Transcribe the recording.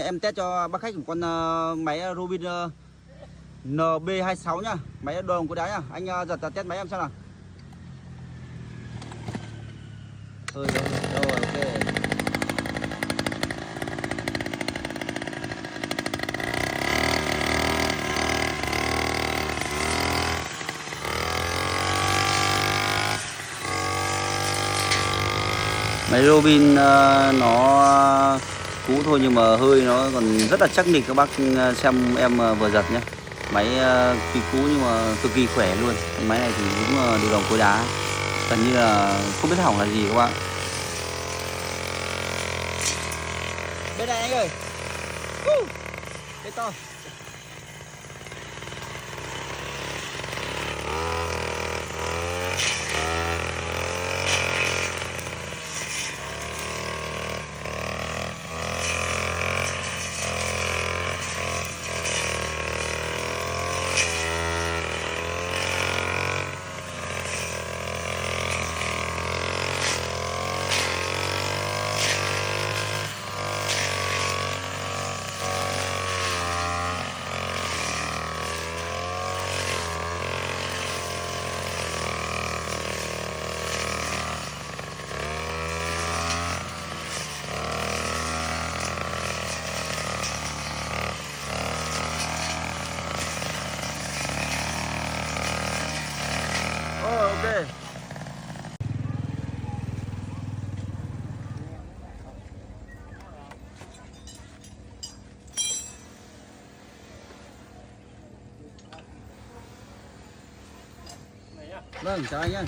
em test cho bác khách một con máy Robin NB26 nhá. Máy đồ đồng của đá nhá. Anh giật test máy em xem nào. Rồi, ok. Máy Robin nó cũ thôi nhưng mà hơi nó còn rất là chắc nịch, các bác xem em vừa giật nhé. Máy tuy cũ nhưng mà cực kỳ khỏe luôn. Máy này thì đúng là đồ đồng cối đá, gần như là không biết hỏng là gì các bạn. Bên này anh ơi. Cái to. Ok. Vâng, chào anh nhé.